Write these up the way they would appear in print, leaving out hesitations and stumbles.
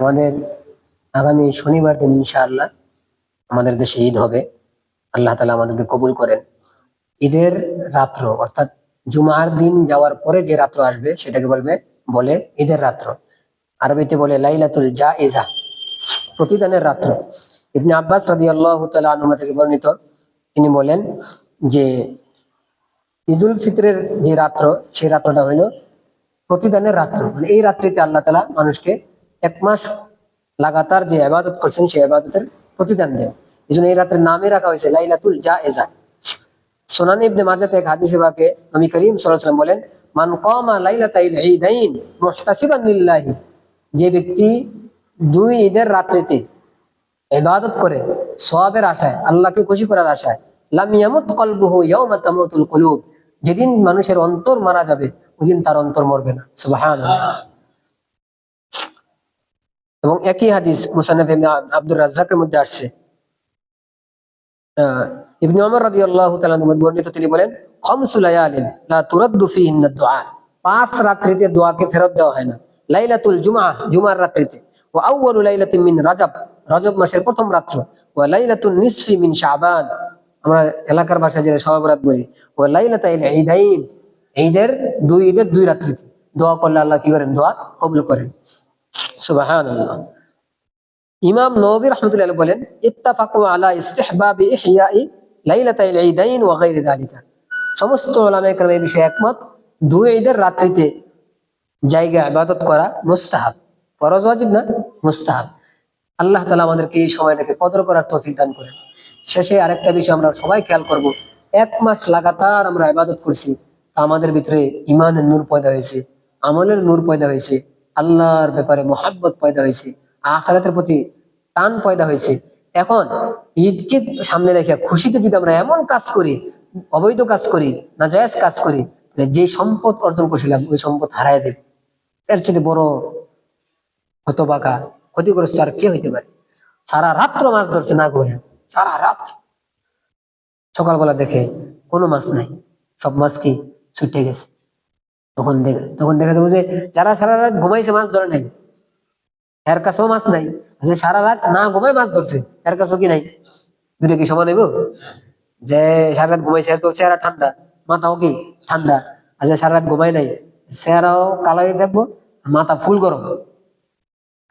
আমাদের আগামী শনিবার দিন ইনশাআল্লাহ আমাদের দেশে ঈদ হবে। আল্লাহ তাআলা আমাদেরকে কবুল করেন। ঈদের রাত্র অর্থাৎ জুমার দিন যাওয়ার পরে যে রাত্র আসবে সেটাকে বলে ঈদের রাত্র। আরবিতে বলে লাইলাতুল জাইজা, প্রতিদানের রাত্র। ইবনে আব্বাস রাদিয়াল্লাহু তাআলা আনহু থেকে বর্ণিত, তিনি বলেন যে ঈদুল ফিতরের যে রাত্র, সেই রাত্রটা হইল প্রতিদানের রাত্র। মানে এই রাত্রিতে আল্লাহ তাআলা মানুষকে এক মাস লাগাতার যে ইবাদত করছেন সেই ইবাদতের প্রতিদান দেন। এই জন্য এই রাত্রের নামই রাখা হয়েছে লাইলাতুল জাইজা। সুনান ইবনে মাজাতে এক হাদিসে পাকে নবী করিম সাল্লাল্লাহু আলাইহি ওয়াসাল্লাম বলেন, মান কামা লাইলাতাইল ঈদাইন মুহতাসিবান লিল্লাহি, যে ব্যক্তি দুই ঈদের রাত্রিতে ইবাদত করে সওয়াবের আশায়, আল্লাহকে খুশি করার আশায়, লাম ইয়ামুত কলবুহু ইয়াওমা তামুতুল কুলুব, যেদিন মানুষের অন্তর মারা যাবে ওইদিন তার অন্তর মরবে না। সুবহানাল্লাহ। এবং একই হাদিস মুসান্নাফ ইবনে আব্দুর রাজ্জাকের মধ্যে আসছে, ইবনে ওমর রাদিয়াল্লাহু তাআলা আনহু বর্ণিত, তিনি বলেন, খামসু লায়ালিন লা তুরাদ্দু ফিহিন্না দুআ, পাঁচ রাত্রিতে দোয়াকে ফেরত দেওয়া হয় না। লাইলাতুল জুমআ, জুমার রাত্রিতে, ওয়া আউয়ালু লাইলাতিন মিন রাজব, রজব মাসের প্রথম রাত্র, ওয়া লাইলাতুন নিসফি মিন শাবান, আমরা এলাকার ভাষায় যেটা শবে বরাত বলি, ওয়া লাইলাতাইল ঈদাইন, ঈদের দুই রাত্রিতে দোয়া করলে আল্লাহ কি করেন? দোয়া কবুল করেন। সুবহানাল্লাহ। ইমাম নববী রাহমাতুল্লাহি আলাইহি বলেন, ইত্তাফাকু আলা ইস্তিহবাবি ইহয়াই লাইলাতাইল ঈদাইন ওয়া গায়রি যালিকা, সমস্ত উলামায়ে কেরাম এই বিষয়ে একমত, দুই ঈদের রাত্রিতে জায়গা ইবাদত করা মুস্তাহাব, ফরজ ওয়াজিব না, মুস্তাহাব। আল্লাহ তাআলা আমাদেরকে এই সময়টাকে কদর করার তৌফিক দান করেন। শেষে আরেকটা বিষয় আমরা সবাই খেয়াল করব, এক মাস লাগাতার আমরা ইবাদত করছি, আমাদের ভিতরে ঈমানের নূর পয়দা হয়েছে, আমলের নূর পয়দা হয়েছে, আল্লাহর ব্যাপারে মুহাব্বত পয়দা হয়েছে, আখিরাতের প্রতি টান পয়দা হয়েছে। এখন ঈদকে সামনে রেখে খুশিতে যদি আমরা এমন কাজ করি, অবৈধ কাজ করি, নাজায়েজ কাজ করি, যে সম্পদ অর্জন করছিলাম ওই সম্পদ হারায় দেব। এর চেয়ে বড় হতভাগা, ক্ষতিগ্রস্ত আর কে হইতে পারে? সারা রাত্র মাছ ধরছে না ঘুরে, সারা রাত, সকালবেলা দেখে কোনো মাছ নাই, সব মাছ কি ছুটে গেছে। তখন দেখা যাবে যে যারা সারা রাত ঘুমাইছে মাছ ধরে নাই, এর কাছেও মাছ নাই। যে সারা রাত না ঘুমাই মাছ ধরছে, এর কাছেও কি নাই? দুটো কি সমান হইব? যে সারা রাত ঘুমাইছে এর তো চেহারা ঠান্ডা, মাথাও কি ঠান্ডা। আর যে সারা রাত ঘুমাই নাই, চেহারাও কালো হয়ে থাকবো, মাথা ফুল গরম।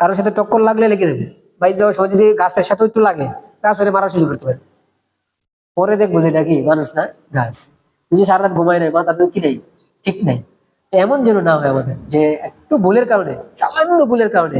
কারোর সাথে টক্কর লাগলে লেগে দেবে, বাইরে যাওয়ার সময় যদি গাছের সাথে একটু লাগে, গাছ হলে মারা শুরু করতে পারে। পরে দেখবো যে নাকি মানুষ না গাছ। যদি সারা রাত ঘুমাই নাই, মাথা কি নেই, ঠিক নাই। এমন যেন না হয় আমাদের, যে একটু ভুলের কারণে, সামান্য ভুলের কারণে